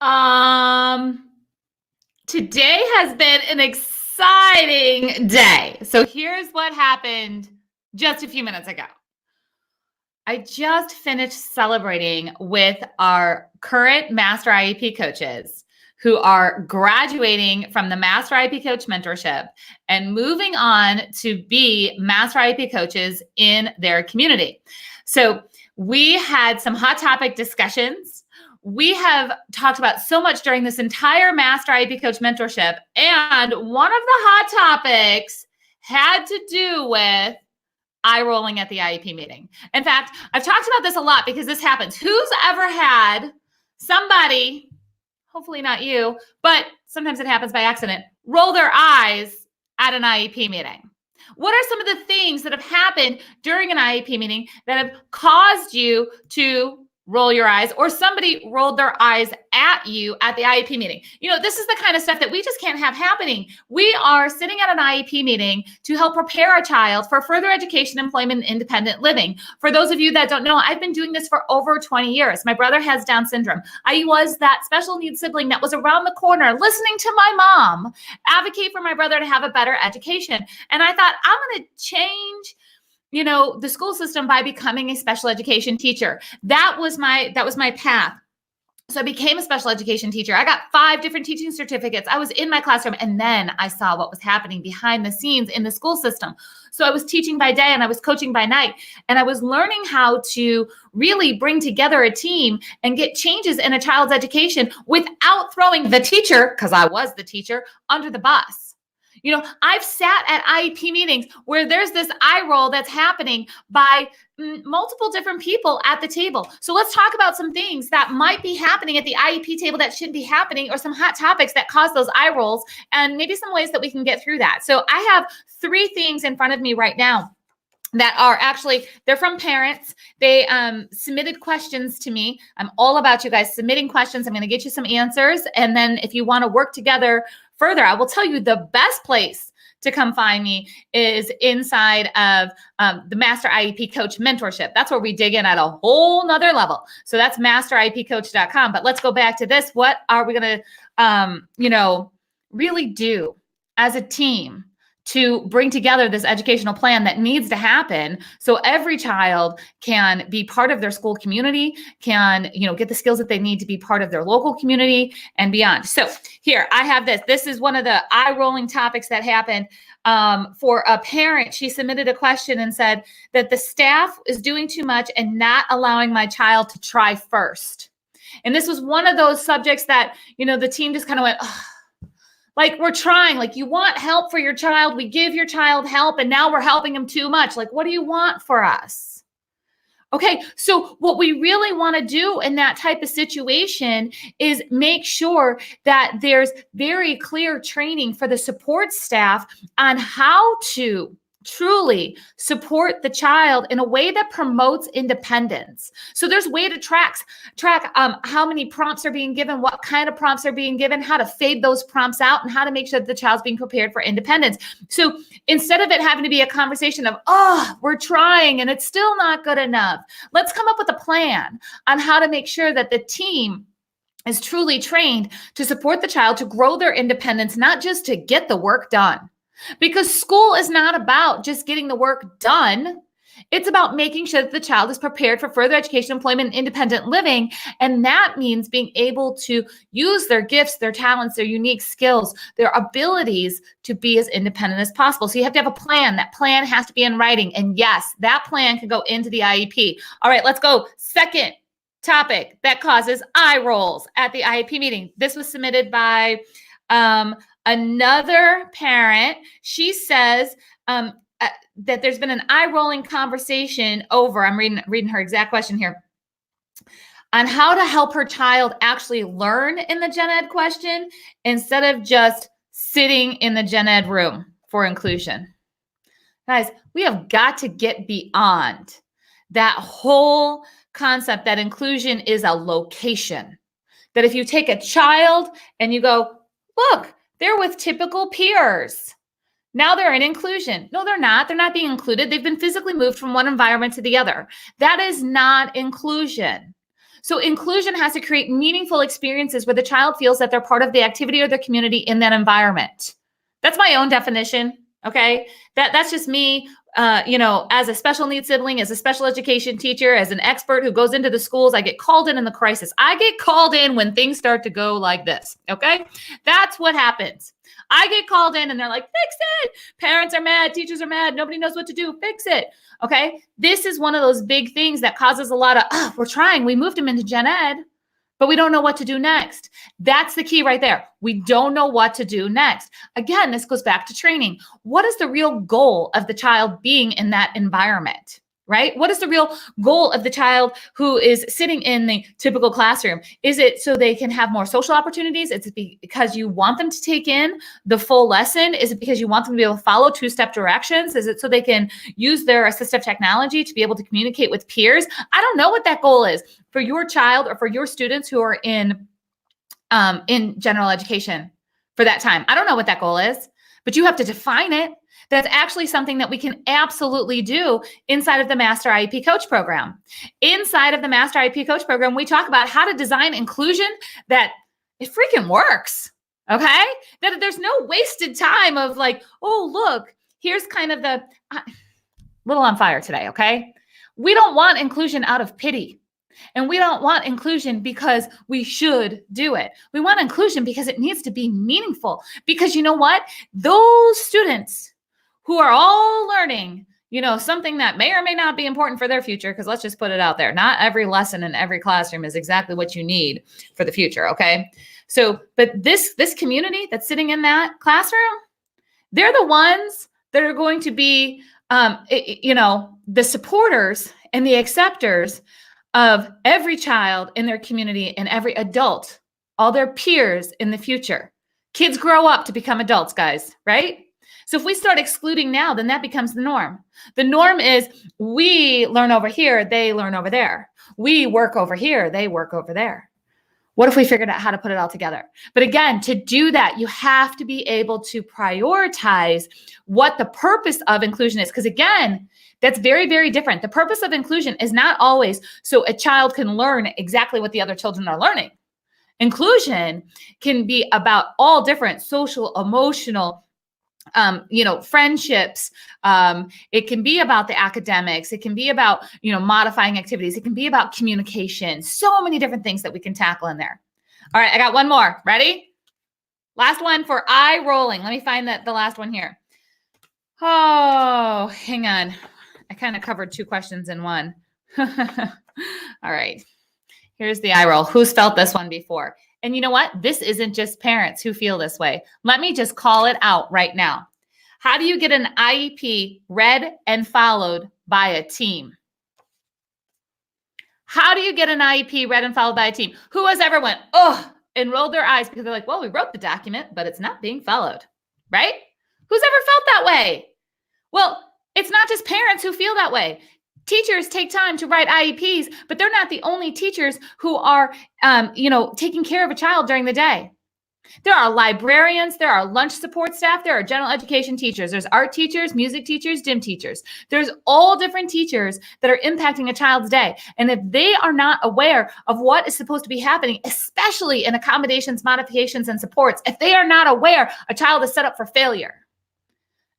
Um, Today has been an exciting day. So here's what happened just a few minutes ago. I just finished celebrating with our current Master IEP coaches who are graduating from the Master IEP Coach Mentorship and moving on to be Master IEP coaches in their community. So we had some hot topic discussions. We have talked about so much during this entire Master IEP Coach Mentorship. And one of the hot topics had to do with eye rolling at the IEP meeting. In fact, I've talked about this a lot because this happens. Who's ever had somebody, hopefully not you, but sometimes it happens by accident, roll their eyes at an IEP meeting? What are some of the things that have happened during an IEP meeting that have caused you to roll your eyes, or somebody rolled their eyes at you at the IEP meeting? You know, this is the kind of stuff that we just can't have happening. We are sitting at an IEP meeting to help prepare a child for further education, employment, and independent living. For those of you that don't know, I've been doing this for over 20 years. My brother has Down syndrome. I was that special needs sibling that was around the corner listening to my mom advocate for my brother to have a better education. And I thought, I'm going to change the school system by becoming a special education teacher. That was my path. So I became a special education teacher. I got 5 different teaching certificates. I was in my classroom, and then I saw what was happening behind the scenes in the school system. So I was teaching by day and I was coaching by night, and I was learning how to really bring together a team and get changes in a child's education without throwing the teacher, because I was the teacher, under the bus. I've sat at IEP meetings where there's this eye roll that's happening by multiple different people at the table. So let's talk about some things that might be happening at the IEP table that shouldn't be happening, or some hot topics that cause those eye rolls, and maybe some ways that we can get through that. So I have 3 things in front of me right now that are actually, they're from parents. They submitted questions to me. I'm all about you guys submitting questions. I'm going to get you some answers. And then if you want to work together further, I will tell you the best place to come find me is inside of the Master IEP Coach Mentorship. That's where we dig in at a whole nother level. So that's masteriepcoach.com. But let's go back to this. What are we going to, really do as a team to bring together this educational plan that needs to happen so every child can be part of their school community, can, get the skills that they need to be part of their local community and beyond. So here, I have this. This is one of the eye-rolling topics that happened for a parent. She submitted a question and said that the staff is doing too much and not allowing my child to try first. And this was one of those subjects that, the team just kind of went, oh, like, we're trying, like, you want help for your child. We give your child help, and now we're helping them too much. Like, what do you want for us? Okay, so what we really want to do in that type of situation is make sure that there's very clear training for the support staff on how to truly support the child in a way that promotes independence. So there's way to track how many prompts are being given, what kind of prompts are being given, how to fade those prompts out, and how to make sure that the child's being prepared for independence. So instead of it having to be a conversation of, oh, we're trying and it's still not good enough, let's come up with a plan on how to make sure that the team is truly trained to support the child to grow their independence, not just to get the work done. Because school is not about just getting the work done. It's about making sure that the child is prepared for further education, employment, and independent living. And that means being able to use their gifts, their talents, their unique skills, their abilities to be as independent as possible. So you have to have a plan. That plan has to be in writing. And yes, that plan can go into the IEP. All right, let's go. Second topic that causes eye rolls at the IEP meeting. This was submitted by another parent. She says that there's been an eye-rolling conversation over, I'm reading her exact question here, on how to help her child actually learn in the gen ed question instead of just sitting in the gen ed room for inclusion. Guys, we have got to get beyond that whole concept that inclusion is a location. That if you take a child and you go, look, they're with typical peers. Now they're in inclusion. No, they're not. They're not being included. They've been physically moved from one environment to the other. That is not inclusion. So inclusion has to create meaningful experiences where the child feels that they're part of the activity or the community in that environment. That's my own definition. Okay. That's just me, as a special needs sibling, as a special education teacher, as an expert who goes into the schools. I get called in the crisis. I get called in when things start to go like this. Okay. That's what happens. I get called in and they're like, fix it. Parents are mad. Teachers are mad. Nobody knows what to do. Fix it. Okay. This is one of those big things that causes a lot of, we're trying. We moved them into gen ed, but we don't know what to do next. That's the key right there. We don't know what to do next. Again, this goes back to training. What is the real goal of the child being in that environment? Right? What is the real goal of the child who is sitting in the typical classroom? Is it so they can have more social opportunities? Is it because you want them to take in the full lesson? Is it because you want them to be able to follow two-step directions? Is it so they can use their assistive technology to be able to communicate with peers? I don't know what that goal is for your child or for your students who are in general education for that time. I don't know what that goal is, but you have to define it. That's actually something that we can absolutely do inside of the Master IEP Coach Program. Inside of the Master IEP Coach Program, we talk about how to design inclusion that it freaking works, okay? That there's no wasted time of like, oh, look, here's kind of the little on fire today, okay? We don't want inclusion out of pity. And we don't want inclusion because we should do it. We want inclusion because it needs to be meaningful. Because you know what? Those students who are all learning, something that may or may not be important for their future, because let's just put it out there. Not every lesson in every classroom is exactly what you need for the future, okay? So, but this community that's sitting in that classroom, they're the ones that are going to be, the supporters and the acceptors of every child in their community and every adult, all their peers in the future. Kids grow up to become adults, guys, right? So if we start excluding now, then that becomes the norm. The norm is we learn over here, they learn over there. We work over here, they work over there. What if we figured out how to put it all together? But again, to do that, you have to be able to prioritize what the purpose of inclusion is. Because again, that's very, very different. The purpose of inclusion is not always so a child can learn exactly what the other children are learning. Inclusion can be about all different social, emotional, friendships. It can be about the academics. It can be about, modifying activities. It can be about communication. So many different things that we can tackle in there. All right, I got one more. Ready? Last one for eye rolling. Let me find the last one here. Oh, hang on. I kind of covered two questions in one. All right. Here's the eye roll. Who's felt this one before? And you know what? This isn't just parents who feel this way. Let me just call it out right now. How do you get an IEP read and followed by a team? How do you get an IEP read and followed by a team? Who has ever went, and rolled their eyes because they're like, well, we wrote the document, but it's not being followed, right? Who's ever felt that way? Well, it's not just parents who feel that way. Teachers take time to write IEPs, but they're not the only teachers who are, taking care of a child during the day. There are librarians, there are lunch support staff, there are general education teachers, there's art teachers, music teachers, gym teachers. There's all different teachers that are impacting a child's day. And if they are not aware of what is supposed to be happening, especially in accommodations, modifications, and supports, if they are not aware, a child is set up for failure.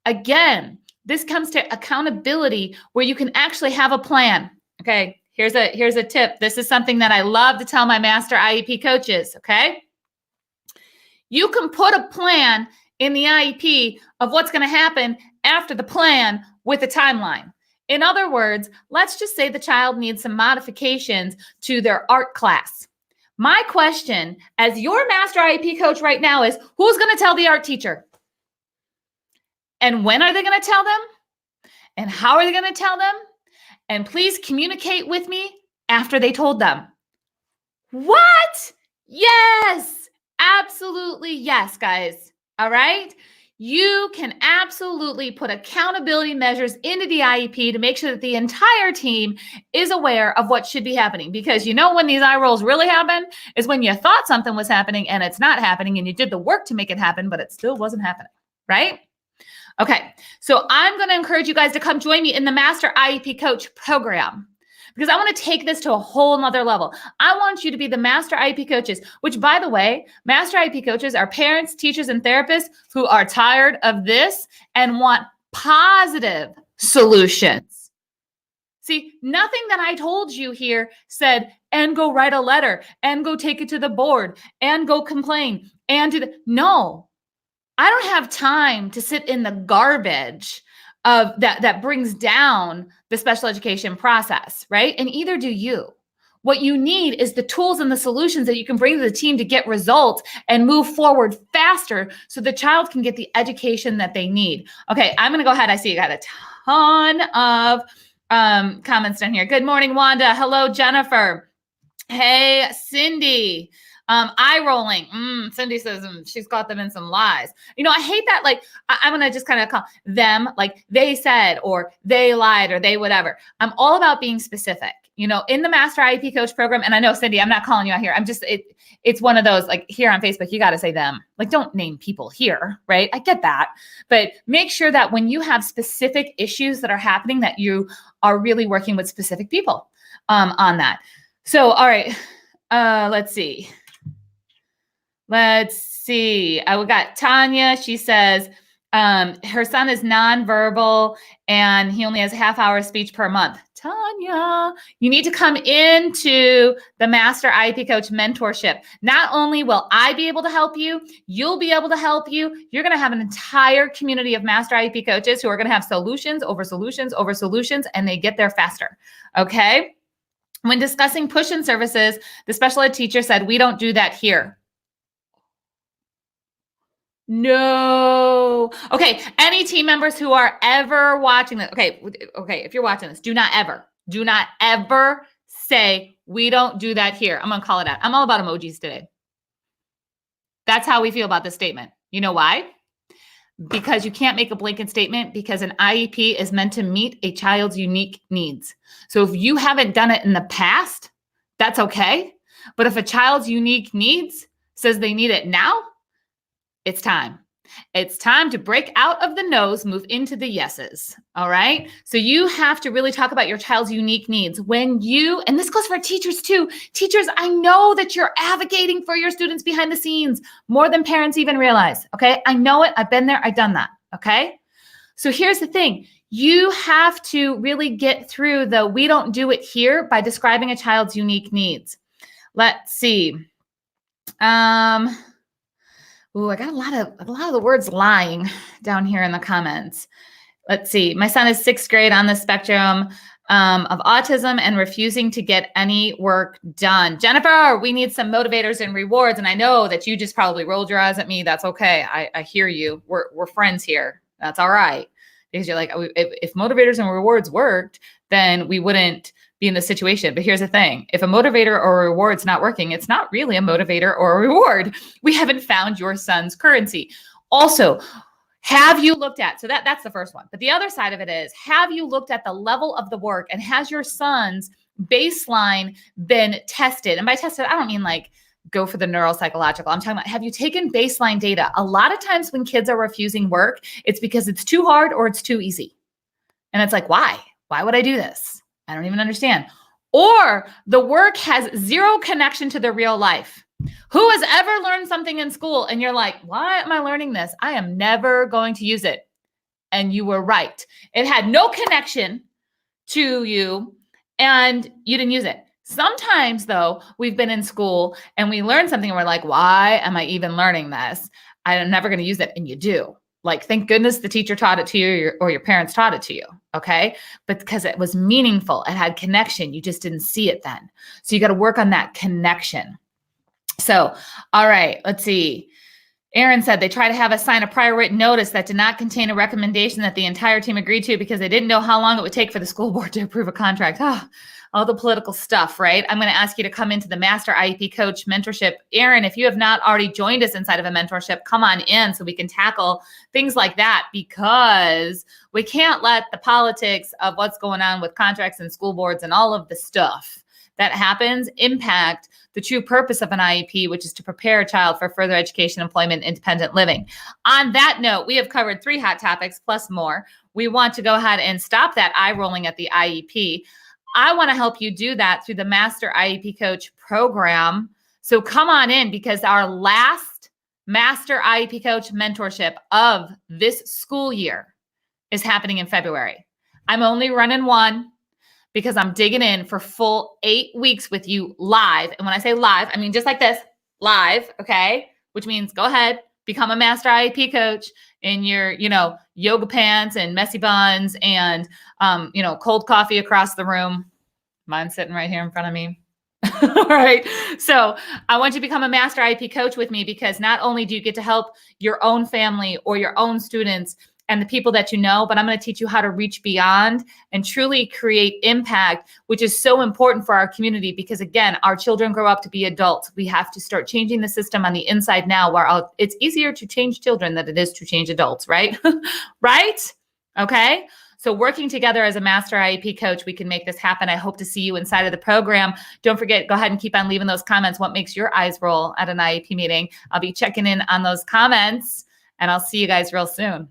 Again, this comes to accountability where you can actually have a plan. Okay, here's a tip. This is something that I love to tell my master IEP coaches, okay? You can put a plan in the IEP of what's going to happen after the plan with a timeline. In other words, let's just say the child needs some modifications to their art class. My question as your master IEP coach right now is, who's going to tell the art teacher? And when are they going to tell them? And how are they going to tell them? And please communicate with me after they told them. What? Yes, absolutely yes, guys. All right? You can absolutely put accountability measures into the IEP to make sure that the entire team is aware of what should be happening. Because when these eye rolls really happen is when you thought something was happening and it's not happening and you did the work to make it happen, but it still wasn't happening, right? Okay, so I'm going to encourage you guys to come join me in the Master IEP Coach program. because I want to take this to a whole nother level. I want you to be the master IEP coaches, which, by the way, master IEP coaches are parents, teachers, and therapists who are tired of this and want positive solutions. See, nothing that I told you here said, and go write a letter, and go take it to the board, and go complain, and do the, no. I don't have time to sit in the garbage of that brings down the special education process, right? And either do you. What you need is the tools and the solutions that you can bring to the team to get results and move forward faster so the child can get the education that they need. Okay, I'm going to go ahead. I see you got a ton of comments down here. Good morning, Wanda. Hello, Jennifer. Hey, Cindy. Eye rolling. Cindy says she's got them in some lies. I hate that. Like, I'm going to just kind of call them like they said, or they lied, or they whatever. I'm all about being specific, in the Master IEP Coach program. And I know, Cindy, I'm not calling you out here. I'm just, it's one of those, like here on Facebook, you got to say them. Like, don't name people here, right? I get that. But make sure that when you have specific issues that are happening, that you are really working with specific people on that. So, all right, let's see. We got Tanya. She says her son is nonverbal and he only has a half hour of speech per month. Tanya, you need to come into the Master IEP Coach mentorship. Not only will I be able to help you, you'll be able to help you. You're going to have an entire community of Master IEP coaches who are going to have solutions over solutions over solutions, and they get there faster. Okay. When discussing push-in services, the special ed teacher said, we don't do that here. No. Okay. Any team members who are ever watching this. Okay. If you're watching this, do not ever say, we don't do that here. I'm going to call it out. I'm all about emojis today. That's how we feel about this statement. You know why? Because you can't make a blanket statement, because an IEP is meant to meet a child's unique needs. So if you haven't done it in the past, that's okay. But if a child's unique needs says they need it now, it's time. It's time to break out of the no's, move into the yeses. All right. So you have to really talk about your child's unique needs and this goes for teachers too. Teachers, I know that you're advocating for your students behind the scenes more than parents even realize. Okay. I know it. I've been there. I've done that. Okay. So here's the thing. You have to really get through we don't do it here by describing a child's unique needs. Let's see. I got a lot of the words lying down here in the comments. Let's see. My son is 6th grade on the spectrum of autism and refusing to get any work done. Jennifer, we need some motivators and rewards. And I know that you just probably rolled your eyes at me. That's okay. I hear you. We're friends here. That's all right. Because you're like, if motivators and rewards worked, then we wouldn't be in this situation. But here's the thing. If a motivator or a reward's not working, it's not really a motivator or a reward. We haven't found your son's currency. Also, have you looked at, so that's the first one. But the other side of it is, have you looked at the level of the work, and has your son's baseline been tested? And by tested, I don't mean like go for the neuropsychological. I'm talking about, have you taken baseline data? A lot of times when kids are refusing work, it's because it's too hard or it's too easy. And it's like, why? Why would I do this? I don't even understand. Or the work has zero connection to their real life. Who has ever learned something in school and you're like, why am I learning this? I am never going to use it. And you were right. It had no connection to you and you didn't use it. Sometimes though, we've been in school and we learn something and we're like, why am I even learning this? I'm never going to use it. And you do. Like, thank goodness the teacher taught it to you or your parents taught it to you. Okay. But because it was meaningful, it had connection. You just didn't see it then. So you got to work on that connection. So, all right, let's see. Aaron said they tried to have us sign a prior written notice that did not contain a recommendation that the entire team agreed to because they didn't know how long it would take for the school board to approve a contract. All the political stuff, right? I'm going to ask you to come into the Master IEP Coach mentorship. Aaron, if you have not already joined us inside of a mentorship, come on in so we can tackle things like that, because we can't let the politics of what's going on with contracts and school boards and all of the stuff that happens impact the true purpose of an IEP, which is to prepare a child for further education, employment, independent living. On that note, we have covered 3 hot topics plus more. We want to go ahead and stop that eye rolling at the IEP. I want to help you do that through the Master IEP Coach program. So come on in, because our last Master IEP Coach mentorship of this school year is happening in February. I'm only running one because I'm digging in for full 8 weeks with you live. And when I say live, I mean just like this, live, okay? Which means go ahead, become a Master IEP Coach in your, yoga pants and messy buns and, cold coffee across the room. Mine's sitting right here in front of me. All right. So I want you to become a Master IEP Coach with me, because not only do you get to help your own family or your own students and the people that you know, but I'm going to teach you how to reach beyond and truly create impact, which is so important for our community, because again, our children grow up to be adults. We have to start changing the system on the inside now, where it's easier to change children than it is to change adults, right? Right? Okay. So working together as a Master IEP Coach, we can make this happen. I hope to see you inside of the program. Don't forget, go ahead and keep on leaving those comments. What makes your eyes roll at an IEP meeting? I'll be checking in on those comments, and I'll see you guys real soon.